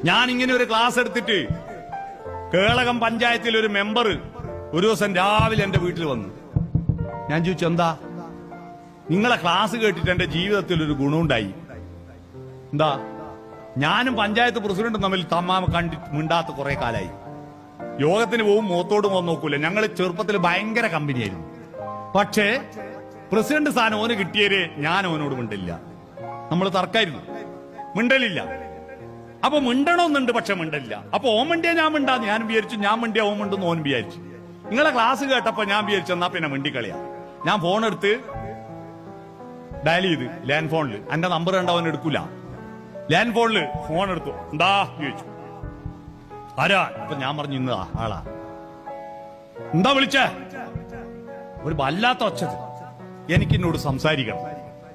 ഞാൻ ഇങ്ങനെ ഒരു ക്ലാസ് എടുത്തിട്ട് കേളകം പഞ്ചായത്തിൽ ഒരു മെമ്പർ ഒരു ദിവസം രാവിലെ എന്റെ വീട്ടിൽ വന്നു. ഞാൻ ചോദിച്ചു, എന്താ നിങ്ങളെ ക്ലാസ് കേട്ടിട്ട് എന്റെ ജീവിതത്തിൽ ഒരു ഗുണമുണ്ടായി. എന്താ? ഞാനും പഞ്ചായത്ത് പ്രസിഡന്റും തമ്മിൽ തമ്മാമ കണ്ടിട്ട് മിണ്ടാത്ത കുറെ കാലായി. യോഗത്തിന് പോവും, മുഖത്തോട് മുഖം നോക്കൂല. ഞങ്ങൾ ചെറുപ്പത്തിൽ ഭയങ്കര കമ്പനിയായിരുന്നു. പക്ഷേ പ്രസിഡന്റ് സ്ഥാനം ഓന് കിട്ടിയേ ഞാൻ ഓനോട് മിണ്ടില്ല. നമ്മൾ തർക്കായിരുന്നു, മിണ്ടലില്ല. അപ്പൊ മിണ്ടണമെന്നുണ്ട്, പക്ഷെ മിണ്ടില്ല. അപ്പൊ ഓൻ മിണ്ടിയാ ഞാൻ മിണ്ടാന്ന് ഞാൻ വിചാരിച്ചു, ഞാൻ മിണ്ടിയാ ഓൻ മിണ്ടെന്ന് ഓൻ വിചാരിച്ചു. നിങ്ങളെ ക്ലാസ് കേട്ടപ്പോ ഞാൻ വിചാരിച്ചു എന്നാ പിന്നെ മിണ്ടിക്കളിയാ. ഞാൻ ഫോൺ എടുത്ത് ഡയൽ ചെയ്ത് ലാൻഡ് ഫോണില്, എന്റെ നമ്പർ കണ്ട അവൻ എടുക്കൂല. ലാൻഡ് ഫോണില് ഫോൺ എടുത്തു, എന്താ ചോദിച്ചു. ആരാ? അപ്പൊ ഞാൻ പറഞ്ഞു, ഇന്നതാ ആളാ. എന്താ വിളിച്ചേ? ഒരു വല്ലാത്ത ഒച്ചത്. എനിക്കിന്നോട് സംസാരിക്കണം.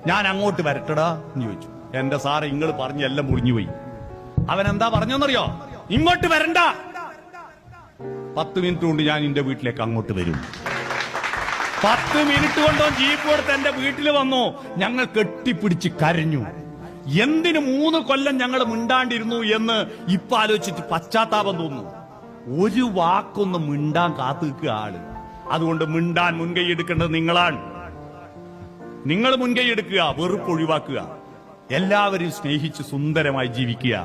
ഞാൻ അങ്ങോട്ട് വരട്ടടാ എന്ന് ചോദിച്ചു. എന്റെ സാറ് നിങ്ങൾ പറഞ്ഞ എല്ലാം മുറിഞ്ഞുപോയി. അവൻ എന്താ പറഞ്ഞെന്നറിയോ? ഇങ്ങോട്ട് വരണ്ട. 10 മിനിറ്റ് കൊണ്ട് ഞാൻ എന്റെ വീട്ടിലേക്ക് അങ്ങോട്ട് വരും. 10 മിനിറ്റ് കൊണ്ടോ ജീപ്പ് കൊടുത്ത് എന്റെ വീട്ടിൽ വന്നു. ഞങ്ങൾ കെട്ടിപ്പിടിച്ച് കരഞ്ഞു. എന്തിന് 3 കൊല്ലം ഞങ്ങൾ മിണ്ടാണ്ടിരുന്നു എന്ന് ഇപ്പൊ ആലോചിച്ചിട്ട് പശ്ചാത്താപം തോന്നുന്നു. ഒരു വാക്കൊന്ന് മിണ്ടാൻ കാത്തു നിൽക്കുക ആള്. അതുകൊണ്ട് മിണ്ടാൻ മുൻകൈ എടുക്കേണ്ടത് നിങ്ങളാണ്. നിങ്ങൾ മുൻകൈ എടുക്കുക, വെറുപ്പ് ഒഴിവാക്കുക, എല്ലാവരെയും സ്നേഹിച്ച് സുന്ദരമായി ജീവിക്കുക.